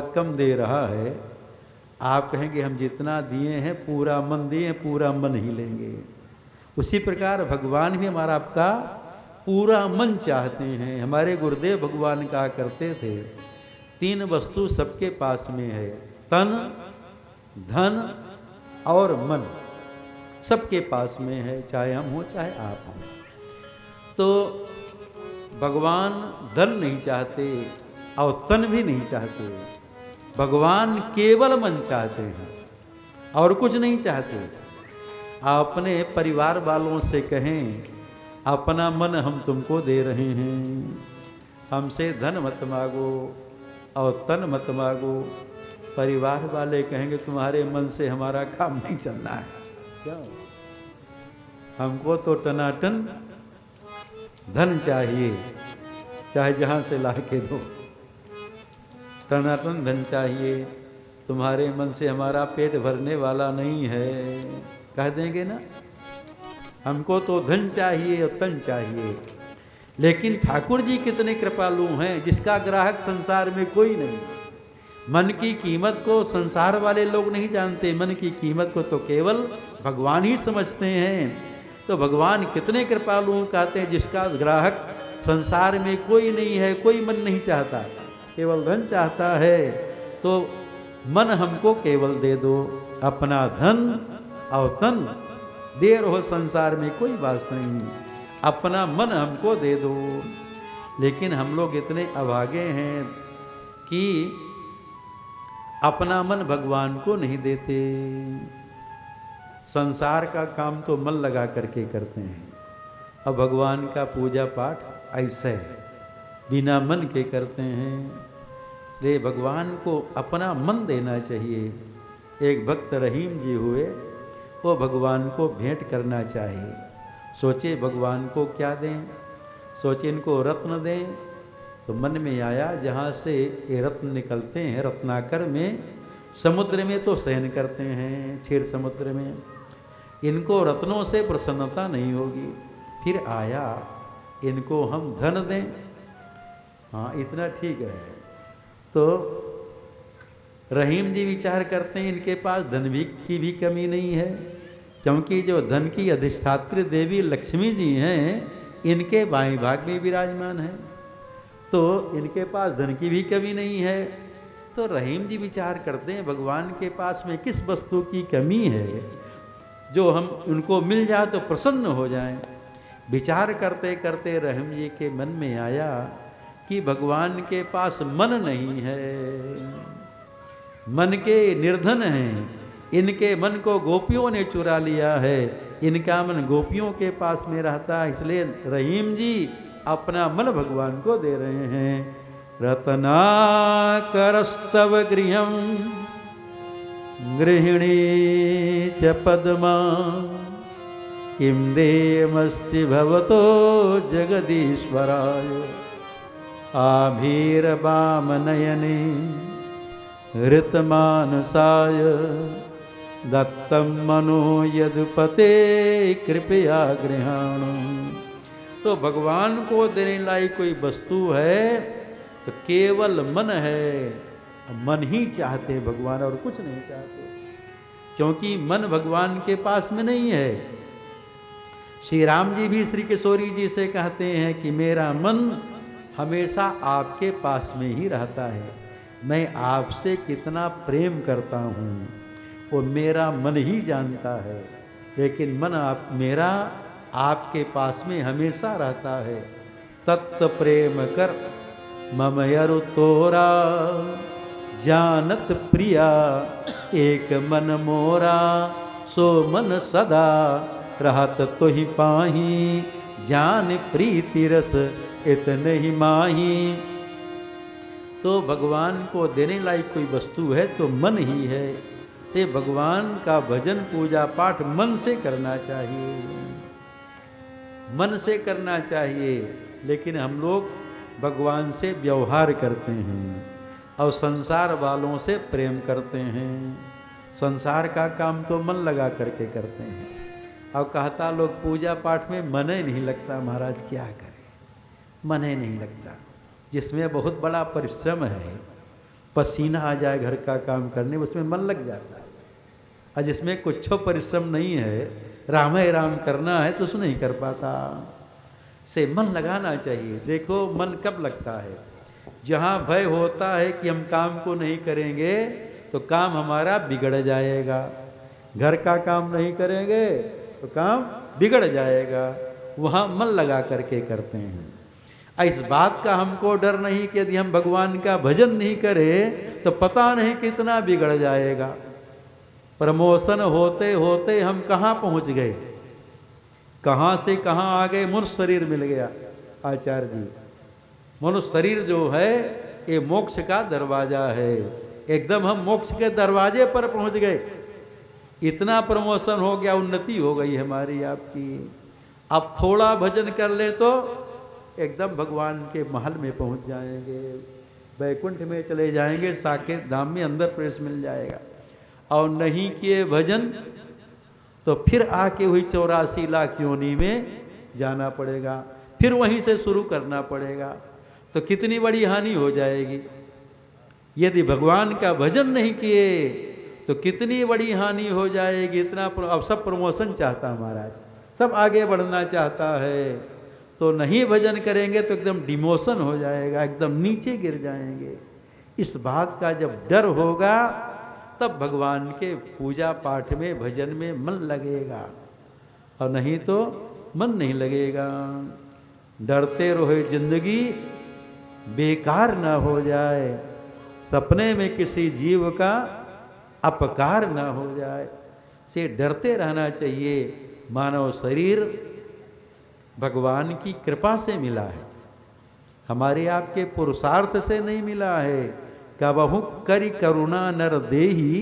कम दे रहा है, आप कहेंगे हम जितना दिए हैं पूरा मन दिए, पूरा मन ही लेंगे। उसी प्रकार भगवान भी हमारा आपका पूरा मन चाहते हैं। हमारे गुरुदेव भगवान कहा करते थे, 3 वस्तु सबके पास में है, तन, धन और मन, सबके पास में है, चाहे हम हो चाहे आप हो। तो भगवान धन नहीं चाहते और तन भी नहीं चाहते, भगवान केवल मन चाहते हैं और कुछ नहीं चाहते। आप अपने परिवार वालों से कहें, अपना मन हम तुमको दे रहे हैं, हमसे धन मत मांगो और तन मत मांगो। परिवार वाले कहेंगे तुम्हारे मन से हमारा काम नहीं चलना है, क्या हमको तो टनाटन धन चाहिए, चाहे जहाँ से ला के दो, टनाटन धन चाहिए, तुम्हारे मन से हमारा पेट भरने वाला नहीं है, कह देंगे ना। हमको तो धन चाहिए और तन चाहिए। लेकिन ठाकुर जी कितने कृपालु हैं, जिसका ग्राहक संसार में कोई नहीं। मन की कीमत को संसार वाले लोग नहीं जानते, मन की कीमत को तो केवल भगवान ही समझते हैं। तो भगवान कितने कृपालु कहते हैं, जिसका ग्राहक संसार में कोई नहीं है, कोई मन नहीं चाहता, केवल धन चाहता है। तो मन हमको केवल दे दो, अपना धन और तन दे रहो, संसार में कोई बात नहीं, अपना मन हमको दे दो। लेकिन हम लोग इतने अभागे हैं कि अपना मन भगवान को नहीं देते। संसार का काम तो मन लगा करके करते हैं, और भगवान का पूजा पाठ ऐसे बिना मन के करते हैं। इसलिए भगवान को अपना मन देना चाहिए। एक भक्त रहीम जी हुए, वो भगवान को भेंट करना चाहिए। सोचे भगवान को क्या दें, सोचे इनको रत्न दें, तो मन में आया जहाँ से ये रत्न निकलते हैं, रत्नाकर में, समुद्र में तो शयन करते हैं, क्षीर समुद्र में, इनको रत्नों से प्रसन्नता नहीं होगी। फिर आया इनको हम धन दें, हाँ इतना ठीक है। तो रहीम जी विचार करते हैं इनके पास धन की भी कमी नहीं है, क्योंकि जो धन की अधिष्ठात्री देवी लक्ष्मी जी हैं, इनके बाएं भाग में विराजमान है, तो इनके पास धन की भी कमी नहीं है। तो रहीम जी विचार करते हैं भगवान के पास में किस वस्तु की कमी है, जो हम उनको मिल जाए तो प्रसन्न हो जाएं। विचार करते करते रहीम जी के मन में आया कि भगवान के पास मन नहीं है, मन के निर्धन हैं, इनके मन को गोपियों ने चुरा लिया है, इनका मन गोपियों के पास में रहता है। इसलिए रहीम जी अपना मन भगवान को दे रहे हैं। रत्नाकरस्तव गृहं गृहिणी च पद्मा, किं देयमस्ति भवतो जगदीश्वराय, आभीरवामनयने ऋतमानसाय, दत्तं मनो यदुपते कृपया गृहाणु। तो भगवान को देने लायक कोई वस्तु है तो केवल मन है। मन ही चाहते भगवान और कुछ नहीं चाहते, क्योंकि मन भगवान के पास में नहीं है। श्री राम जी भी श्री किशोरी जी से कहते हैं कि मेरा मन हमेशा आपके पास में ही रहता है, मैं आपसे कितना प्रेम करता हूँ वो मेरा मन ही जानता है, लेकिन मन मेरा आपके पास में हमेशा रहता है। तत्व प्रेम कर ममयरु तोरा, जानत प्रिया एक मन मोरा, सो मन सदा रहत तो ही पाही, जान प्रीति रस इतने ही माही। तो भगवान को देने लायक कोई वस्तु है तो मन ही है। से भगवान का भजन पूजा पाठ मन से करना चाहिए, मन से करना चाहिए। लेकिन हम लोग भगवान से व्यवहार करते हैं और संसार वालों से प्रेम करते हैं। संसार का काम तो मन लगा करके करते हैं, और कहता लोग पूजा पाठ में मन ही नहीं लगता, महाराज क्या करें, मन ही नहीं लगता। जिसमें बहुत बड़ा परिश्रम है, पसीना आ जाए घर का काम करने, उसमें मन लग जाता है। और जिसमें कुछ परिश्रम नहीं है, राम ही राम करना है, तो उसने नहीं कर पाता। से मन लगाना चाहिए। देखो मन कब लगता है, जहाँ भय होता है कि हम काम को नहीं करेंगे तो काम हमारा बिगड़ जाएगा। घर का काम नहीं करेंगे तो काम बिगड़ जाएगा, वहाँ मन लगा करके करते हैं। इस बात का हमको डर नहीं कि यदि हम भगवान का भजन नहीं करें तो पता नहीं कितना बिगड़ जाएगा। प्रमोशन होते होते हम कहाँ पहुँच गए, कहाँ से कहाँ आ गए। मनुष्य शरीर मिल गया आचार्य जी। मनुष्य शरीर जो है ये मोक्ष का दरवाजा है, एकदम हम मोक्ष के दरवाजे पर पहुँच गए। इतना प्रमोशन हो गया, उन्नति हो गई हमारी आपकी। अब थोड़ा भजन कर ले तो एकदम भगवान के महल में पहुंच जाएंगे, वैकुंठ में चले जाएंगे, साकेत धाम में अंदर प्रवेश मिल जाएगा। और नहीं किए भजन तो फिर आके हुई 84 लाख योनि में जाना पड़ेगा, फिर वहीं से शुरू करना पड़ेगा। तो कितनी बड़ी हानि हो जाएगी। यदि भगवान का भजन नहीं किए तो कितनी बड़ी हानि हो जाएगी। इतना अब सब प्रमोशन चाहता महाराज, सब आगे बढ़ना चाहता है, तो नहीं भजन करेंगे तो एकदम डिमोशन हो जाएगा, एकदम नीचे गिर जाएंगे। इस बात का जब डर होगा तब भगवान के पूजा पाठ में भजन में मन लगेगा, और नहीं तो मन नहीं लगेगा। डरते रहे जिंदगी बेकार ना हो जाए, सपने में किसी जीव का अपकार ना हो जाए, से डरते रहना चाहिए। मानव शरीर भगवान की कृपा से मिला है, हमारे आपके पुरुषार्थ से नहीं मिला है। कबहु करि करुणा नर देही,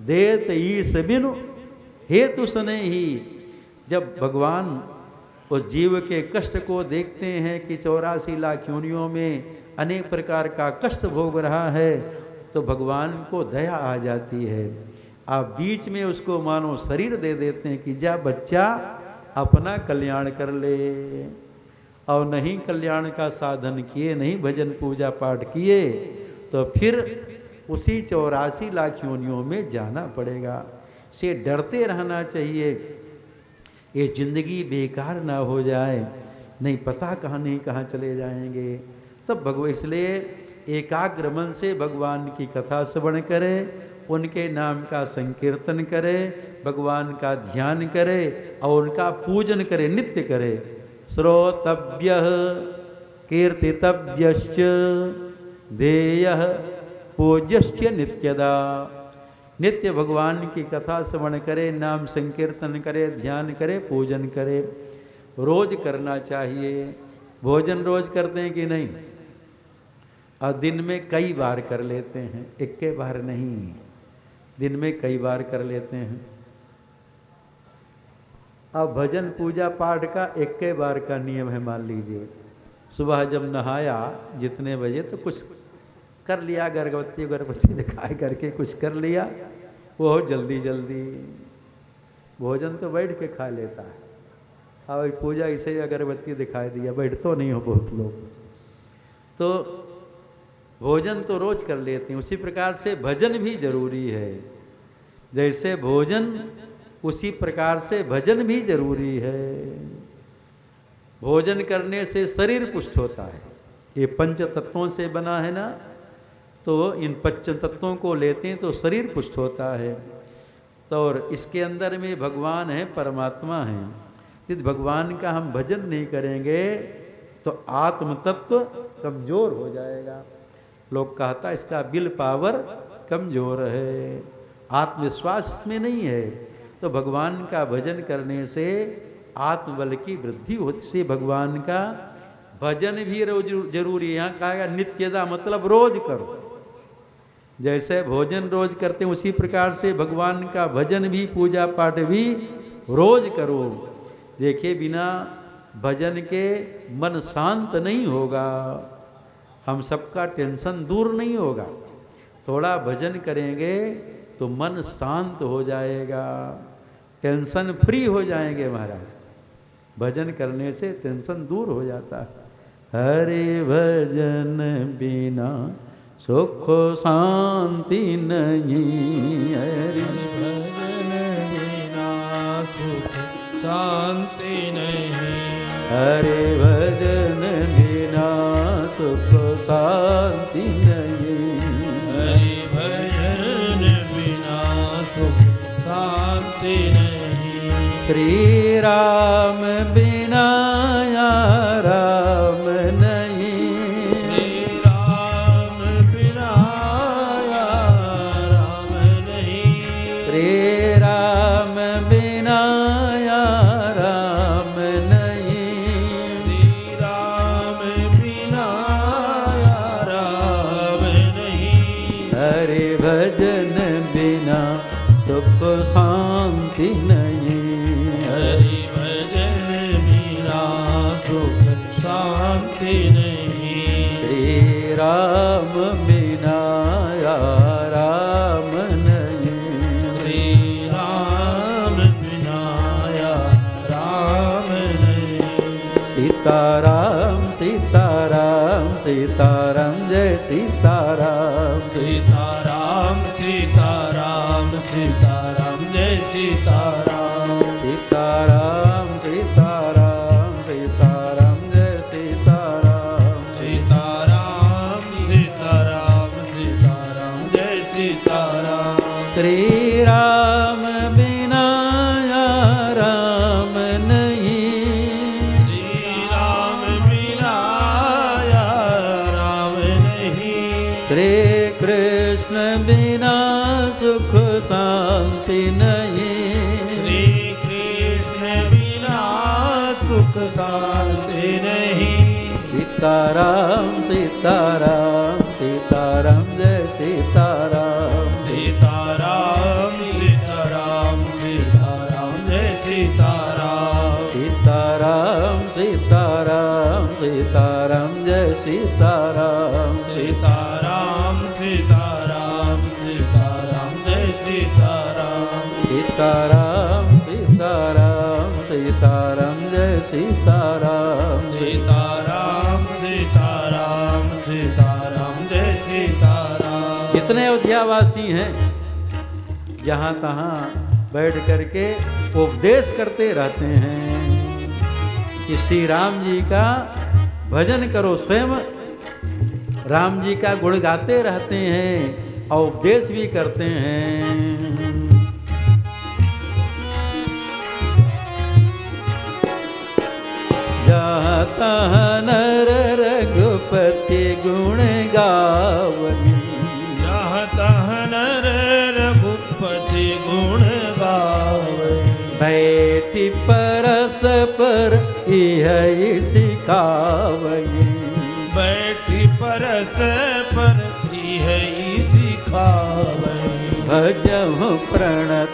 देत ईस बिनु हेतु स्नेही। जब भगवान उस जीव के कष्ट को देखते हैं कि 84 लाख योनियों में अनेक प्रकार का कष्ट भोग रहा है, तो भगवान को दया आ जाती है। आप बीच में उसको मानो शरीर दे देते हैं कि जा बच्चा अपना कल्याण कर ले। और नहीं कल्याण का साधन किए, नहीं भजन पूजा पाठ किए, तो फिर उसी 84 लाख योनियों में जाना पड़ेगा। से डरते रहना चाहिए, ये जिंदगी बेकार ना हो जाए, नहीं पता कहाँ नहीं कहाँ चले जाएंगे। तब भगवान इसलिए एकाग्र मन से भगवान की कथा श्रवण करे, उनके नाम का संकीर्तन करे, भगवान का ध्यान करे और उनका पूजन करे, नित्य करे। श्रोतव्य कीर्तितव्यश्च देयः पूज्यश्च नित्यदा। नित्य भगवान की कथा श्रवण करे, नाम संकीर्तन करे, ध्यान करे, पूजन करे। रोज करना चाहिए। भोजन रोज करते हैं कि नहीं? और दिन में कई बार कर लेते हैं, एक के बार नहीं, दिन में कई बार कर लेते हैं। अब भजन पूजा पाठ का एक के बार का नियम है। मान लीजिए सुबह जब नहाया जितने बजे तो कुछ कर लिया, अगरबत्ती दिखाई करके कुछ कर लिया, वो जल्दी जल्दी। भोजन तो बैठ के खा लेता है, और पूजा इसे अगरबत्ती दिखाई दिया, बैठ तो नहीं हो बहुत लोग। तो भोजन तो रोज कर लेते हैं, उसी प्रकार से भजन भी जरूरी है। जैसे भोजन उसी प्रकार से भजन भी जरूरी है। भोजन करने से शरीर पुष्ट होता है। ये पंच तत्वों से बना है ना, तो इन पंच तत्वों को लेते हैं तो शरीर पुष्ट होता है। तो और इसके अंदर में भगवान है, परमात्मा है। यदि भगवान का हम भजन नहीं करेंगे तो आत्म तत्व कमजोर हो जाएगा। लोग कहता इसका विल पावर कमजोर है, आत्मविश्वास इसमें नहीं है। तो भगवान का भजन करने से आत्मबल की वृद्धि होती से भगवान का भजन भी रोज जरूरी है। यहाँ कहा गया नित्यदा, मतलब रोज करो। जैसे भोजन रोज करते हैं उसी प्रकार से भगवान का भजन भी, पूजा पाठ भी रोज करो। देखिए बिना भजन के मन शांत नहीं होगा, हम सबका टेंशन दूर नहीं होगा। थोड़ा भजन करेंगे तो मन शांत हो जाएगा, टेंशन फ्री हो जाएंगे महाराज। भजन करने से टेंशन दूर हो जाता है। हरि भजन बिना सुख शांति नहीं। हरि भजन बिना सुख शांति नहीं। हरे भजन बिना सुख शांति नहीं। हरि भजन बिना सुख शांति नहीं। श्री राम बिना या राम नहीं। श्री राम बिना या राम नहीं। श्री राम बिना या राम नहीं। श्री राम बिना या राम नहीं। हरि भजन बिना सुख शांति नहीं। हरि भजन बिना सुख शांति नहीं। श्री राम बिना या राम नहीं। श्री राम बिना या राम नहीं। सीताराम सीताराम सीताराम जय सीताराम। सीताराम सीताराम सीताराम जय सीताराम। सीताराम सीताराम सीताराम जय सीताराम। सीताराम सीताराम सीताराम जय सीताराम। श्री राम बिना या राम नहीं। श्री राम बिना या राम नहीं। श्री कृष्ण बिना सुख शांति नहीं। श्री कृष्ण बिना सुख शांति नहीं। सीताराम सीताराम सीताराम जय सीताराम। सीताराम सीताराम सीताराम जय सीताराम। सीताराम सीताराम सीताराम जय सीताराम। सीताराम सीताराम सीताराम जय सीताराम। सीताराम सीताराम सीताराम जय सीताराम। सीताराम सीताराम सीताराम जय सीताराम। कितने अयोध्यावासी हैं जहाँ तहाँ बैठ करके उपदेश करते रहते हैं कि श्री राम जी का भजन करो। स्वयं राम जी का गुण गाते रहते हैं और उपदेश भी करते हैं। जहाँ तहाँ नर रघुपति गुण गावनी। जहाँ तहाँ नर रघुपति गुण गावे। बैठी परस पर यही सिखावनी। बैठी परस पर है सिखावे। भजहु प्रणत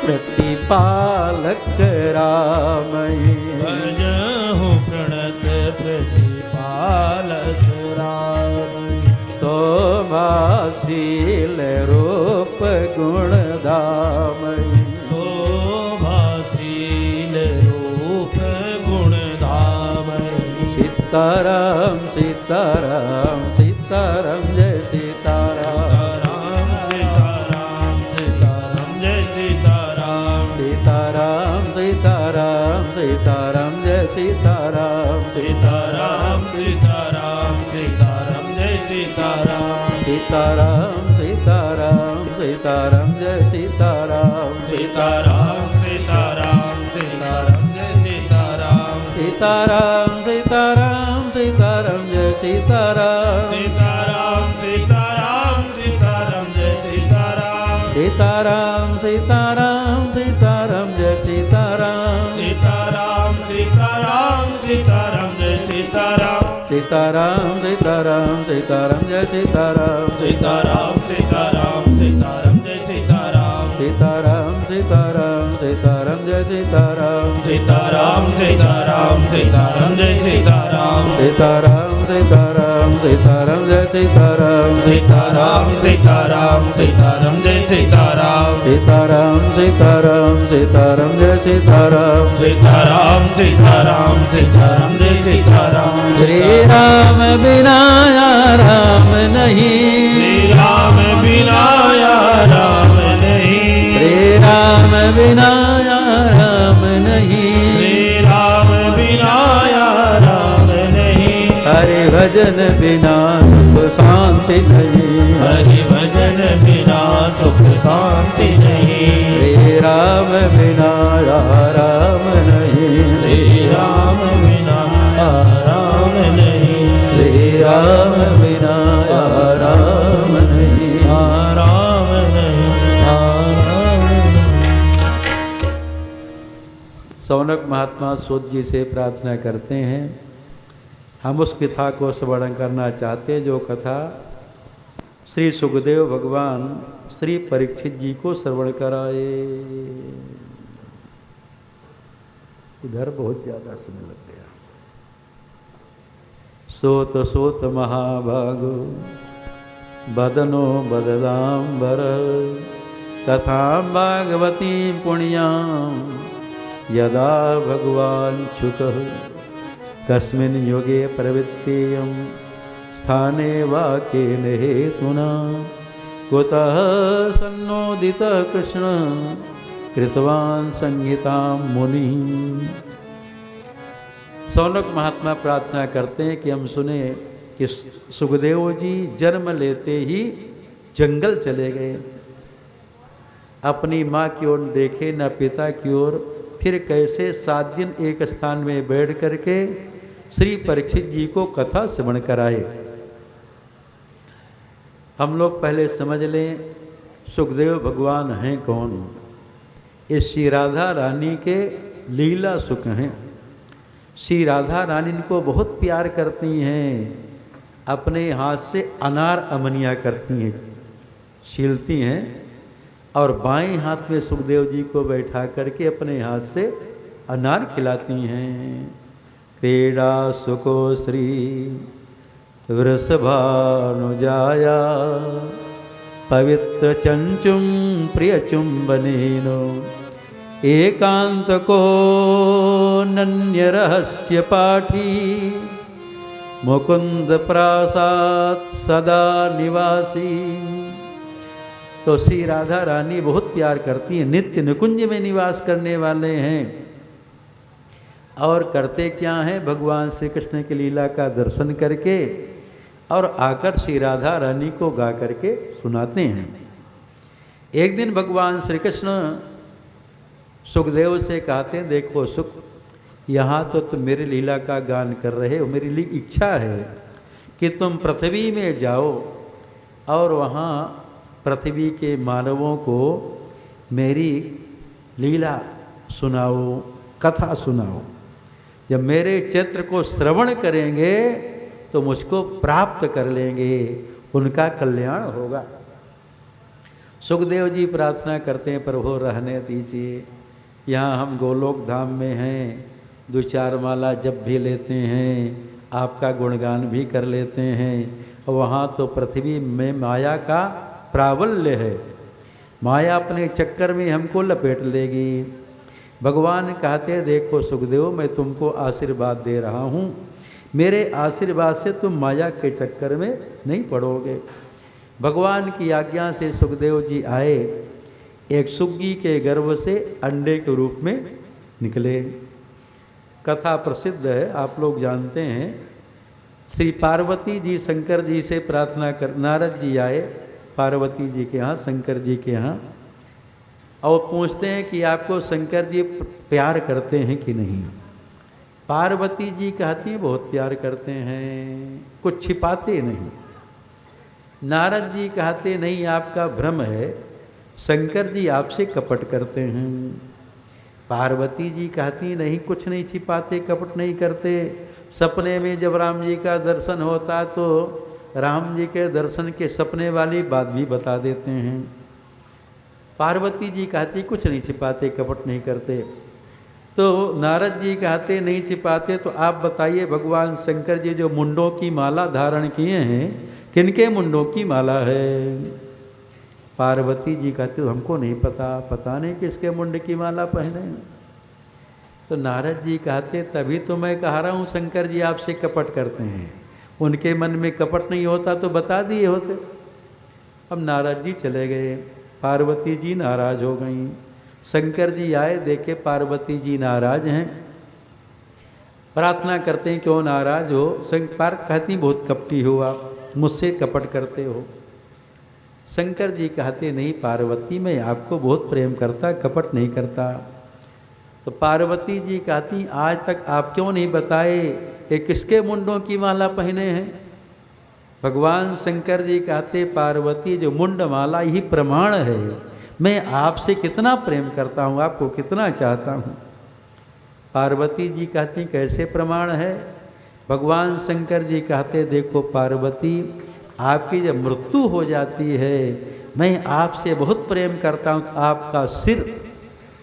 प्रतिपालक रामई। भजहु प्रणत प्रतिपालक रामई। शोभाशील रूप गुण धामई। शोभाशील रूप गुण धामई। सीताराम सीताराम सीताराम जय सीताराम। सीताराम सीताराम जय सीताराम। सीताराम सीताराम सीताराम जय सीताराम। सीताराम सीताराम सीताराम जय सीताराम। सीताराम सीताराम सीताराम जय सीताराम। सीताराम सीताराम सीताराम जय सीताराम। सीताराम सीताराम सीताराम जय सीताराम। सीताराम सीताराम सीताराम जय सीताराम। सीताराम सीताराम सीताराम जय सीताराम। सीताराम सीताराम सीताराम जय सीताराम। सीताराम सीताराम सीताराम जय सीताराम। सीताराम सीताराम सीताराम जय सीताराम। सीताराम सीताराम सीताराम जय सीताराम। सीताराम सीताराम सीताराम जय सीताराम। सीताराम सीताराम सीताराम जय सीताराम सीताराम सीताराम सीताराम जय सीताराम सीताराम सीताराम सीताराम जय सीताराम सीताराम सीताराम सीताराम जय सीताराम श्री राम बिना या राम नहीं श्री राम बिना या राम नहीं श्री राम बिना या राम नहीं श्री राम बिना या राम नहीं हरि भजन बिना सुख शांति नहीं हरि भजन बिना सुख शांति नहीं श्री राम बिना या राम नहीं श्री राम बिना या राम नहीं श्री राम बिना या राम नहीं या राम नहीं या राम नहीं। सौनक महात्मा सूत जी से प्रार्थना करते हैं हम उस कथा को स्मरण करना चाहते जो कथा श्री सुखदेव भगवान श्री परीक्षित जी को श्रवण कराए। इधर बहुत ज़्यादा समय लग गया। सोत सोत महाभागो बदनो बददाम्बर तथा भागवती पुण्यां यदा भगवान शुकः कस्मिन् युगे प्रवृत्तेयं स्थाने वा केन हेतुना कुतः सन्नोदितः कृष्ण कृतवान् संहितां मुनि। सौनक महात्मा प्रार्थना करते हैं कि हम सुने कि सुखदेव जी जन्म लेते ही जंगल चले गए, अपनी माँ की ओर देखे न पिता की ओर, फिर कैसे 7 दिन एक स्थान में बैठ करके श्री परीक्षित जी को कथा श्रवण कराए। हम लोग पहले समझ लें सुखदेव भगवान हैं कौन। ये श्री राधा रानी के लीला सुख हैं। श्री राधा रानी इनको बहुत प्यार करती हैं, अपने हाथ से अनार अमनिया करती हैं, छीलती हैं और बाएं हाथ में सुखदेव जी को बैठा करके अपने हाथ से अनार खिलाती हैं। क्रीड़ा सुको श्री वृषभानुजाया पवित्र चंचुम प्रिय चुंबनेनो एकांत को नन्य रहस्य पाठी मुकुंद प्रासाद सदा निवासी। तो श्री राधा रानी बहुत प्यार करती हैं, नित्य निकुंज में निवास करने वाले हैं। और करते क्या हैं, भगवान श्री कृष्ण की लीला का दर्शन करके और आकर श्री राधा रानी को गा करके सुनाते हैं। एक दिन भगवान श्री कृष्ण सुखदेव से कहते हैं देखो सुख, यहाँ तो तुम मेरी लीला का गान कर रहे हो, मेरी इच्छा है कि तुम पृथ्वी में जाओ और वहाँ पृथ्वी के मानवों को मेरी लीला सुनाओ, कथा सुनाओ। जब मेरे चित्र को श्रवण करेंगे तो मुझको प्राप्त कर लेंगे, उनका कल्याण होगा। सुखदेव जी प्रार्थना करते हैं प्रभु रहने दीजिए, यहाँ हम गोलोक धाम में हैं, 2-4 माला जप भी लेते हैं, आपका गुणगान भी कर लेते हैं। वहाँ तो पृथ्वी में माया का प्राबल्य है, माया अपने चक्कर में हमको लपेट लेगी। भगवान कहते हैं देखो सुखदेव, मैं तुमको आशीर्वाद दे रहा हूँ, मेरे आशीर्वाद से तुम माया के चक्कर में नहीं पड़ोगे। भगवान की आज्ञा से सुखदेव जी आए, एक सुग्गी के गर्भ से अंडे के रूप में निकले। कथा प्रसिद्ध है, आप लोग जानते हैं। श्री पार्वती जी शंकर जी से प्रार्थना कर, नारद जी आए पार्वती जी के यहाँ, शंकर जी के यहाँ, और पूछते हैं कि आपको शंकर जी प्यार करते हैं कि नहीं। पार्वती जी कहती हैं बहुत प्यार करते हैं, कुछ छिपाते नहीं। नारद जी कहते नहीं आपका भ्रम है, शंकर जी आपसे कपट करते हैं। पार्वती जी कहती नहीं कुछ नहीं छिपाते, कपट नहीं करते। सपने में जब राम जी का दर्शन होता तो राम जी के दर्शन के सपने वाली बात भी बता देते हैं। पार्वती जी कहती कुछ नहीं छिपाते, कपट नहीं करते। तो नारद जी कहते नहीं छिपाते, तो आप बताइए भगवान शंकर जी जो मुंडों की माला धारण किए हैं, किनके मुंडों की माला है? पार्वती जी कहते हमको नहीं पता, पता नहीं किसके मुंड की माला पहने। तो नारद जी कहते तभी तो मैं कह रहा हूँ शंकर जी आपसे कपट करते हैं, उनके मन में कपट नहीं होता तो बता दिए होते। अब नारद जी चले गए, पार्वती जी नाराज हो गई। शंकर जी आए, देखे पार्वती जी नाराज हैं, प्रार्थना करते हैं क्यों नाराज हो? शंकर कहती बहुत कपटी हो आप, मुझसे कपट करते हो। शंकर जी कहते नहीं पार्वती मैं आपको बहुत प्रेम करता, कपट नहीं करता। तो पार्वती जी कहती आज तक आप क्यों नहीं बताए कि किसके मुंडों की माला पहने हैं? भगवान शंकर जी कहते पार्वती जो मुंड माला ही प्रमाण है, मैं आपसे कितना प्रेम करता हूँ, आपको कितना चाहता हूँ। पार्वती जी कहती कैसे प्रमाण है? भगवान शंकर जी कहते देखो पार्वती आपकी जब मृत्यु हो जाती है, मैं आपसे बहुत प्रेम करता हूँ, तो आपका सिर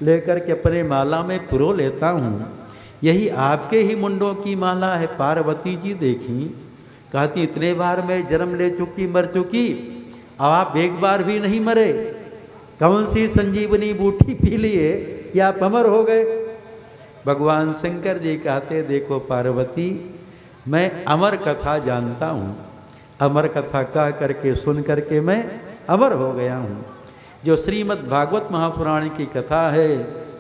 लेकर के अपने माला में पुरो लेता हूँ, यही आपके ही मुंडों की माला है। पार्वती जी देखी, कहती इतने बार मैं जन्म ले चुकी, मर चुकी, अब आप एक बार भी नहीं मरे, कौन सी संजीवनी बूटी पी लिए कि आप अमर हो गए? भगवान शंकर जी कहते देखो पार्वती मैं अमर कथा जानता हूँ, अमर कथा कह करके सुन करके मैं अमर हो गया हूँ। जो श्रीमद् भागवत महापुराण की कथा है,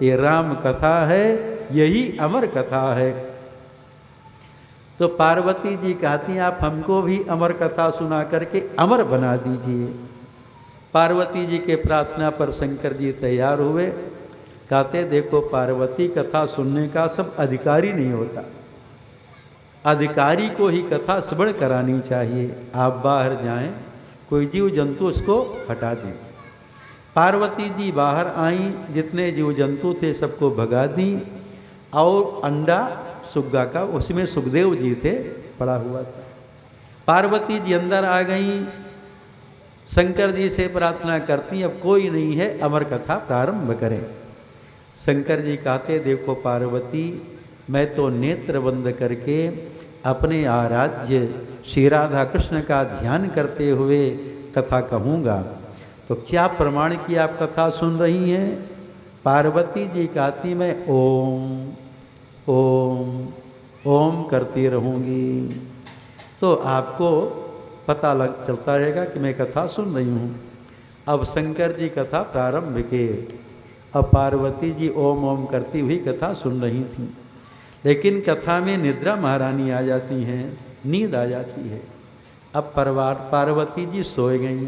ये राम कथा है, यही अमर कथा है। तो पार्वती जी कहती आप हमको भी अमर कथा सुना करके अमर बना दीजिए। पार्वती जी के प्रार्थना पर शंकर जी तैयार हुए, कहते देखो पार्वती कथा सुनने का सब अधिकारी नहीं होता, अधिकारी को ही कथा श्रवण करानी चाहिए। आप बाहर जाएं, कोई जीव जंतु उसको हटा दें। पार्वती जी बाहर आईं, जितने जीव जंतु थे सबको भगा दी, और अंडा सुग्गा का उसमें सुखदेव जी थे पड़ा हुआ था। पार्वती जी अंदर आ गईं, शंकर जी से प्रार्थना करती अब कोई नहीं है, अमर कथा प्रारंभ करें। शंकर जी कहते देखो पार्वती मैं तो नेत्र बंद करके अपने आराध्य श्री राधा कृष्ण का ध्यान करते हुए कथा कहूँगा, तो क्या प्रमाण की आप कथा सुन रही हैं? पार्वती जी कहती मैं ओम ओम ओम करती रहूँगी, तो आपको पता लग चलता रहेगा कि मैं कथा सुन रही हूँ। अब शंकर जी कथा प्रारंभ किए, अब पार्वती जी ओम ओम करती हुई कथा सुन रही थी, लेकिन कथा में निद्रा महारानी आ जाती हैं, नींद आ जाती है। अब पार्वती जी सोए गई।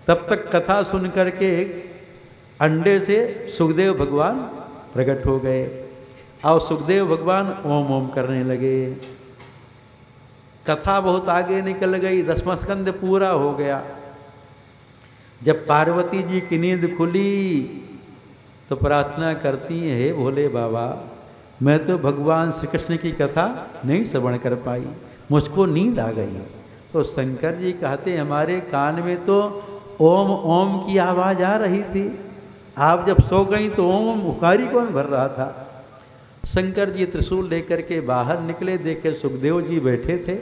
तब तक कथा सुन करके अंडे से सुखदेव भगवान प्रकट हो गए, और सुखदेव भगवान ओम ओम करने लगे। कथा बहुत आगे निकल गई, 10वां स्कंद पूरा हो गया। जब पार्वती जी की नींद खुली तो प्रार्थना करती हैं हे भोले बाबा मैं तो भगवान श्री कृष्ण की कथा नहीं श्रवण कर पाई, मुझको नींद आ गई। तो शंकर जी कहते हमारे कान में तो ओम ओम की आवाज़ आ रही थी, आप जब सो गई तो ओम ओम उकारी कौन भर रहा था? शंकर जी त्रिशूल लेकर के बाहर निकले, देखे सुखदेव जी बैठे थे,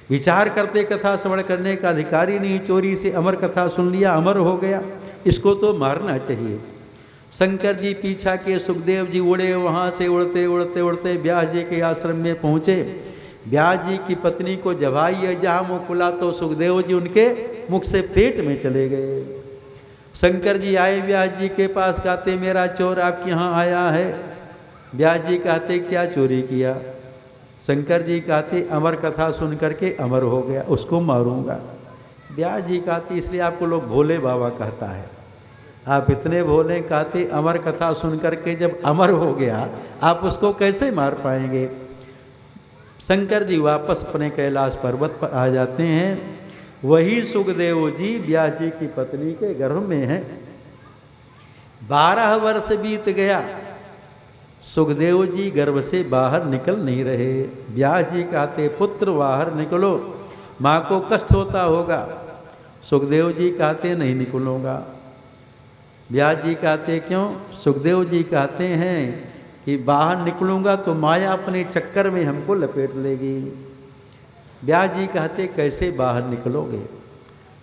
विचार करते कथा श्रवण करने का अधिकारी नहीं, चोरी से अमर कथा सुन लिया, अमर हो गया, इसको तो मारना चाहिए। शंकर जी पीछा के सुखदेव जी उड़े, वहाँ से उड़ते उड़ते उड़ते व्यास जी के आश्रम में पहुँचे। व्यास जी की पत्नी को जब आई जहाँ मुँह खुला तो सुखदेव जी उनके मुख से पेट में चले गए। शंकर जी आए व्यास जी के पास, कहते मेरा चोर आपके यहाँ आया है। व्यास जी कहते क्या चोरी किया? शंकर जी कहते अमर कथा सुन करके अमर हो गया, उसको मारूंगा। व्यास जी कहते इसलिए आपको लोग भोले बाबा कहता है, आप इतने भोले। कहते अमर कथा सुन करके जब अमर हो गया आप उसको कैसे मार पाएंगे? शंकर जी वापस अपने कैलाश पर्वत पर आ जाते हैं। वही सुखदेव जी व्यास जी की पत्नी के गर्भ में हैं। 12 वर्ष बीत गया, सुखदेव जी गर्भ से बाहर निकल नहीं रहे। व्यास जी कहते पुत्र बाहर निकलो, माँ को कष्ट होता होगा। सुखदेव जी कहते नहीं निकलूँगा। व्यास जी कहते क्यों? सुखदेव जी कहते हैं कि बाहर निकलूंगा तो माया अपने चक्कर में हमको लपेट लेगी। व्यास जी कहते कैसे बाहर निकलोगे?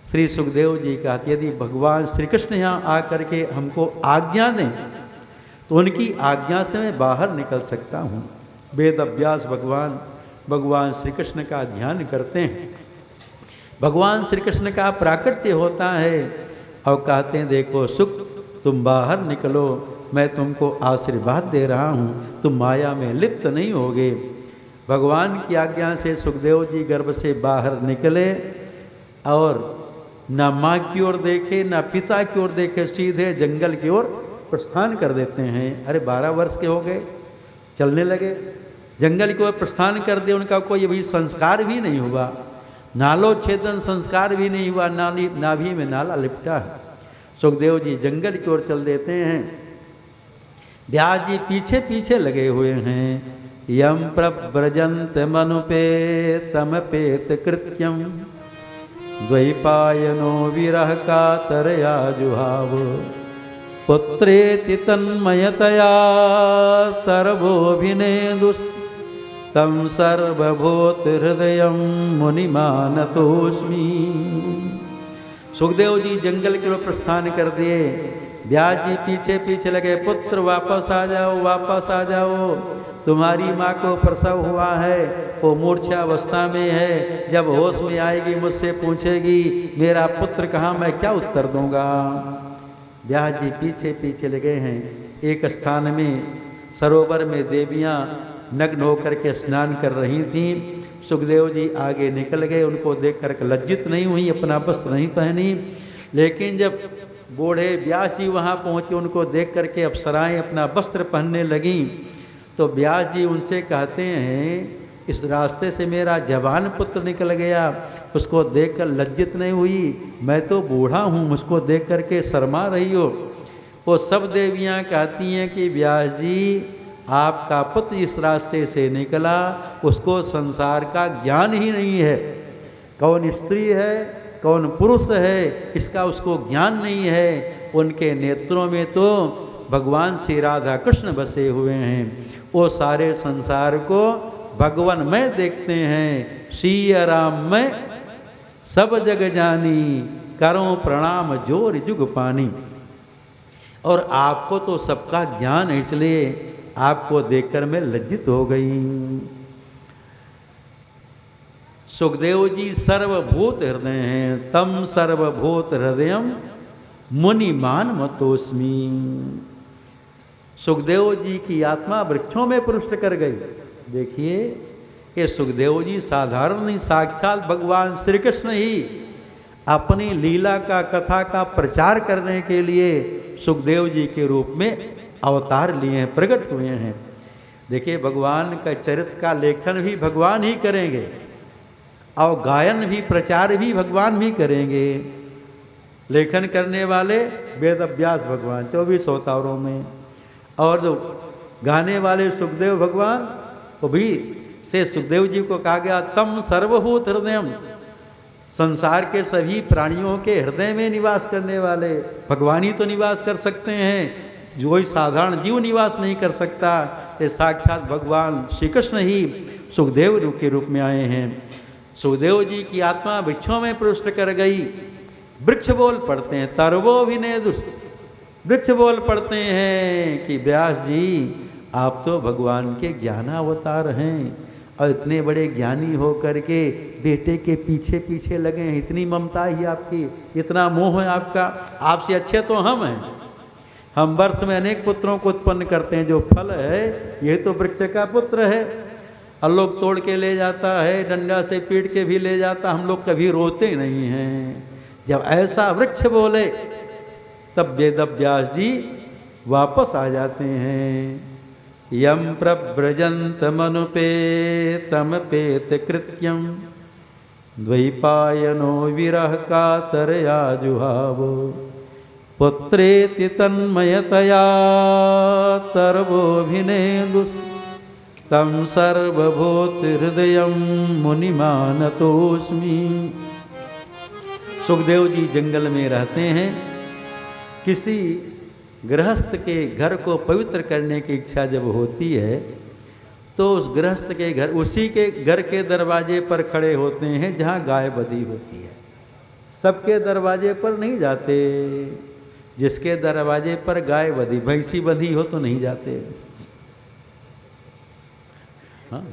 श्री सुखदेव जी कहते यदि भगवान श्री कृष्ण यहाँ आकर के हमको आज्ञा दें तो उनकी आज्ञा से मैं बाहर निकल सकता हूँ। वेद अभ्यास भगवान श्री कृष्ण का ध्यान करते हैं, भगवान श्री कृष्ण का प्राकट्य होता है और कहते हैं देखो सुख तुम बाहर निकलो, मैं तुमको आशीर्वाद दे रहा हूँ, तुम माया में लिप्त नहीं होगे। भगवान की आज्ञा से सुखदेव जी गर्भ से बाहर निकले और ना माँ की ओर देखे ना पिता की ओर देखे, सीधे जंगल की ओर प्रस्थान कर देते हैं। अरे 12 वर्ष के हो गए, चलने लगे, जंगल की ओर प्रस्थान कर दे। उनका कोई अभी संस्कार भी नहीं हुआ, नालोच्छेदन संस्कार भी नहीं हुआ, नाभि में नाला लिपटा है। सुखदेव जी जंगल की ओर चल देते हैं, व्यास जी पीछे पीछे लगे हुए हैं। यम प्रव्रजंत मनुपेतमपेत कृत्यम द्वैपायनो विरह कातरया जुहाव पुत्रेति तन्मयतया तरवोभिनेदुस्तं सर्वभूतहृदयं मुनिमानतोऽस्मि। सुखदेव जी जंगल के ओर प्रस्थान कर दिए, व्यास जी पीछे पीछे लगे, पुत्र वापस आ जाओ, वापस आ जाओ, तुम्हारी माँ को प्रसव हुआ है, वो मूर्छा अवस्था में है, जब होश में आएगी मुझसे पूछेगी मेरा पुत्र कहाँ, मैं क्या उत्तर दूंगा। व्यास जी पीछे पीछे लगे हैं। एक स्थान में सरोवर में देवियाँ नग्न होकर के स्नान कर रही थीं। सुखदेव जी आगे निकल गए, उनको देख कर लज्जित नहीं हुई, अपना वस्त्र नहीं पहनी। लेकिन जब बूढ़े व्यास जी वहाँ पहुँचे, उनको देख करके अप्सराएं अपना वस्त्र पहनने लगीं, तो व्यास जी उनसे कहते हैं इस रास्ते से मेरा जवान पुत्र निकल गया, उसको देखकर लज्जित नहीं हुई, मैं तो बूढ़ा हूँ, मुझको देख करके शर्मा रही हो। वो सब देवियाँ कहती हैं कि व्यास जी आपका पुत्र इस रास्ते से निकला, उसको संसार का ज्ञान ही नहीं है, कौन स्त्री है कौन पुरुष है इसका उसको ज्ञान नहीं है। उनके नेत्रों में तो भगवान श्री राधा कृष्ण बसे हुए हैं, वो सारे संसार को भगवान में देखते हैं। सिया राम में सब जग जानी, करो प्रणाम जोर जुग पानी। और आपको तो सबका ज्ञान है, इसलिए आपको देखकर मैं लज्जित हो गई। सुखदेव जी सर्वभूत हृदय हैं, तम सर्वभूत हृदयम मुनिमान मतोस्मी। सुखदेव जी की आत्मा वृक्षों में पुष्ट कर गई। देखिए ये सुखदेव जी साधारण नहीं, साक्षात भगवान श्री कृष्ण ही अपनी लीला का कथा का प्रचार करने के लिए सुखदेव जी के रूप में अवतार लिए हैं, प्रकट हुए हैं। देखिए भगवान का चरित्र का लेखन भी भगवान ही करेंगे और गायन भी प्रचार भी भगवान भी करेंगे। लेखन करने वाले वेद अभ्यास भगवान 24 अवतारों में, और जो गाने वाले सुखदेव भगवान, वो भी से सुखदेव जी को कहा गया तम सर्वभूत हृदयम, संसार के सभी प्राणियों के हृदय में निवास करने वाले भगवान ही तो निवास कर सकते हैं, जो कोई साधारण जीव निवास नहीं कर सकता। ये साक्षात भगवान श्री कृष्ण ही सुखदेव के रूप में आए हैं। सुखदेव जी की आत्मा वृक्षों में पुष्ट कर गई। वृक्ष बोल पड़ते हैं, तरवो भी ने वृक्ष बोल पड़ते हैं कि व्यास जी आप तो भगवान के ज्ञानावतार हैं और इतने बड़े ज्ञानी हो करके बेटे के पीछे पीछे लगे हैं, इतनी ममता ही आपकी, इतना मोह है आपका, आपसे अच्छे तो हम हैं। हम वर्ष में अनेक पुत्रों को उत्पन्न करते हैं, जो फल है ये तो वृक्ष का पुत्र है, और लोग तोड़ के ले जाता है, डंडा से पीट के भी ले जाता, हम लोग कभी रोते नहीं हैं। जब ऐसा वृक्ष बोले तब वेद व्यास जी वापस आ जाते हैं। यम प्रव्रजंत मनुपेतमपेत कृत्यम द्वैपायनो विरह कातरया जुहावो पुत्रेति तन्मयतया तरवोभिनेदुस्तं सर्वभूत हृदयं मुनिमानतोस्मि। सुखदेव जी जंगल में रहते हैं, किसी गृहस्थ के घर को पवित्र करने की इच्छा जब होती है तो उस गृहस्थ के घर, उसी के घर के दरवाजे पर खड़े होते हैं जहाँ गाय बंधी होती है। सबके दरवाजे पर नहीं जाते, जिसके दरवाजे पर गाय बंधी, भैंसी बंधी हो तो नहीं जाते। हाँ,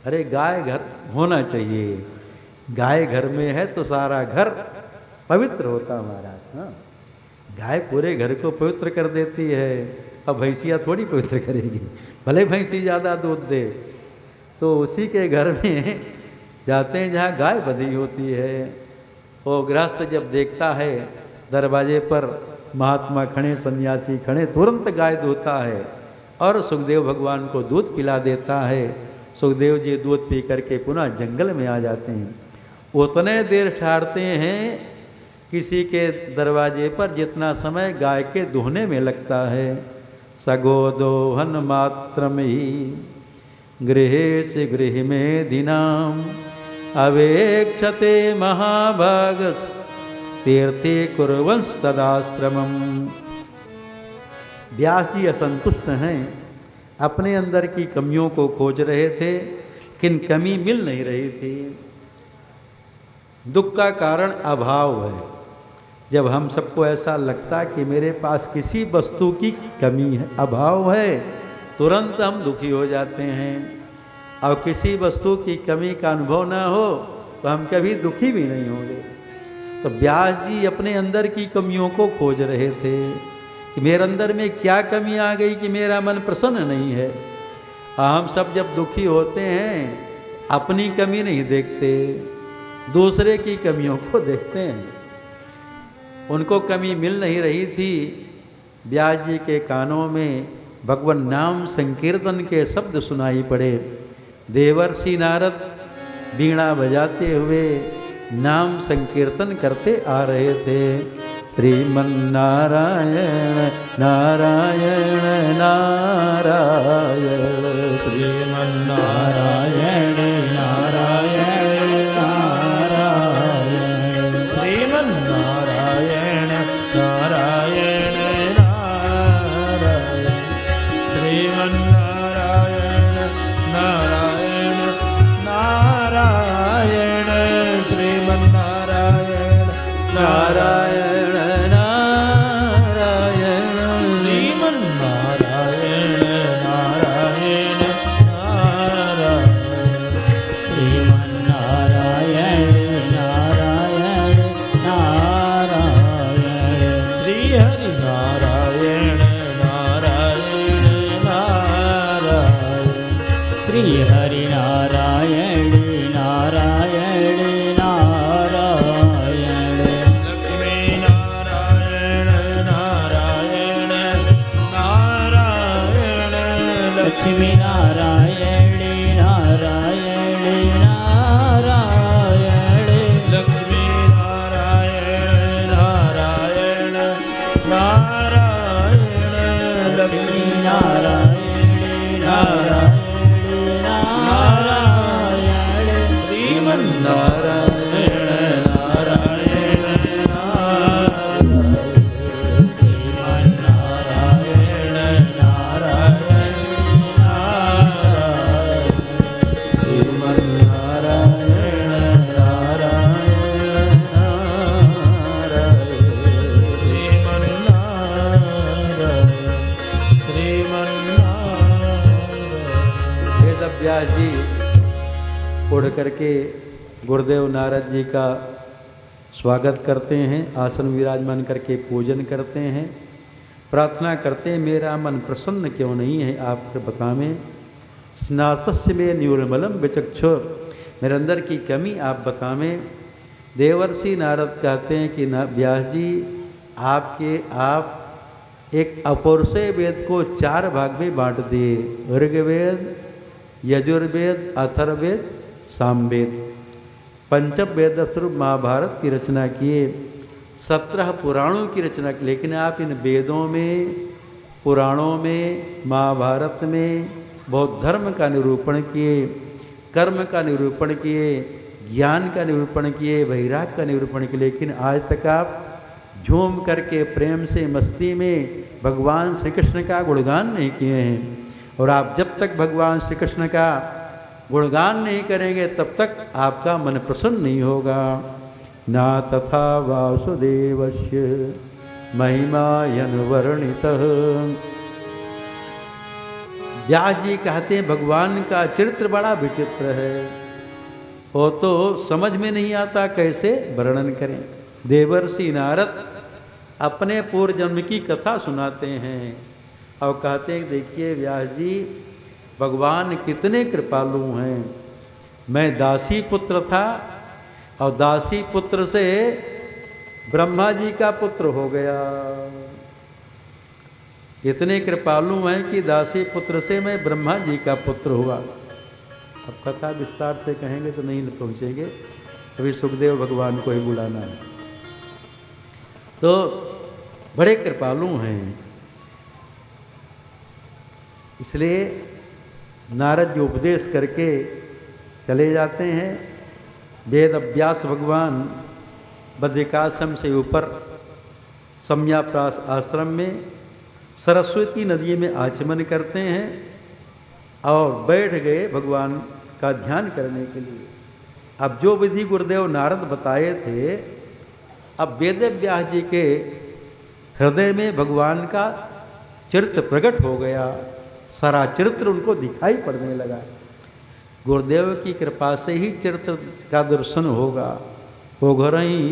अरे गाय घर होना चाहिए, गाय घर में है तो सारा घर पवित्र होता महाराज। हाँ, गाय पूरे घर को पवित्र कर देती है। अब भैंसियाँ थोड़ी पवित्र करेगी, भले भैंसी ज़्यादा दूध दे। तो उसी के घर में जाते हैं जहाँ गाय बंधी होती है। वो गृहस्थ जब देखता है दरवाजे पर महात्मा खड़े, सन्यासी खड़े, तुरंत गाय धोता है और सुखदेव भगवान को दूध पिला देता है। सुखदेव जी दूध पी करके पुनः जंगल में आ जाते हैं। उतने देर ठहरते हैं किसी के दरवाजे पर जितना समय गाय के दुहने में लगता है। सगोदोहन मात्रम ही गृहे से गृह में दिनाम अवेक्षते महाभागस तीर्थे कुर्वंस तदाश्रमम। व्यास जी असंतुष्ट हैं, अपने अंदर की कमियों को खोज रहे थे, लेकिन कमी मिल नहीं रही थी। दुख का कारण अभाव है। जब हम सबको ऐसा लगता कि मेरे पास किसी वस्तु की कमी है, अभाव है, तुरंत हम दुखी हो जाते हैं। और किसी वस्तु की कमी का अनुभव ना हो तो हम कभी दुखी भी नहीं होंगे। तो व्यास जी अपने अंदर की कमियों को खोज रहे थे कि मेरे अंदर में क्या कमी आ गई कि मेरा मन प्रसन्न नहीं है। हम सब जब दुखी होते हैं अपनी कमी नहीं देखते, दूसरे की कमियों को देखते हैं। उनको कमी मिल नहीं रही थी। व्यास जी के कानों में भगवान नाम संकीर्तन के शब्द सुनाई पड़े। देवर्षि नारद वीणा बजाते हुए नाम संकीर्तन करते आ रहे थे। श्रीमन्नारायण नारायण नारायण, श्रीमन्नारायण नारायण नारायण, श्रीमन्नारायण नारायण नारायण, श्रीमन्नारायण नारायण नारायण, श्रीमन्नारायण नारायण व्यास जी उड़ करके गुरुदेव नारद जी का स्वागत करते हैं, आसन विराजमान करके पूजन करते हैं, प्रार्थना करते हैं मेरा मन प्रसन्न क्यों नहीं है आप बतावें। स्नातस्य में न्यूनमलम विचक्षु, मेरे अंदर की कमी आप बतावें। देवर्षि नारद कहते हैं कि व्यास जी आप एक अपौरुषेय वेद को 4 भाग में बांट दिए, ऋग्वेद, यजुर्वेद, अथर्ववेद, सामवेद, पंचम वेद स्वरूप महाभारत की रचना किए, 17 पुराणों की रचना की। लेकिन आप इन वेदों में, पुराणों में, महाभारत में बहुत धर्म का निरूपण किए, कर्म का निरूपण किए, ज्ञान का निरूपण किए, वैराग का निरूपण किए, लेकिन आज तक आप झूम करके प्रेम से मस्ती में भगवान श्री कृष्ण का गुणगान नहीं किए हैं। और आप जब तक भगवान श्री कृष्ण का गुणगान नहीं करेंगे तब तक आपका मन प्रसन्न नहीं होगा। ना तथा वासुदेवस्य महिमायनुवर्णितः। व्यास जी कहते हैं भगवान का चरित्र बड़ा विचित्र है, वो तो समझ में नहीं आता कैसे वर्णन करें। देवर्षि नारद अपने पूर्व जन्म की कथा सुनाते हैं और कहते हैं देखिए व्यास जी भगवान कितने कृपालु हैं। मैं दासी पुत्र था और दासी पुत्र से ब्रह्मा जी का पुत्र हो गया। इतने कृपालु हैं कि दासी पुत्र से मैं ब्रह्मा जी का पुत्र हुआ। अब कथा विस्तार से कहेंगे तो नहीं पहुँचेंगे, अभी सुखदेव भगवान को ही बुलाना है। तो बड़े कृपालु हैं, इसलिए नारद जी उपदेश करके चले जाते हैं। वेद अभ्यास भगवान बद्रिकाश्रम से ऊपर सम्याप्रास आश्रम में सरस्वती नदी में आचमन करते हैं और बैठ गए भगवान का ध्यान करने के लिए। अब जो विधि गुरुदेव नारद बताए थे, अब वेद व्यास जी के हृदय में भगवान का चरित्र प्रकट हो गया, सारा चरित्र उनको दिखाई पड़ने लगा। गुरुदेव की कृपा से ही चरित्र का दर्शन होगा। वो घर ही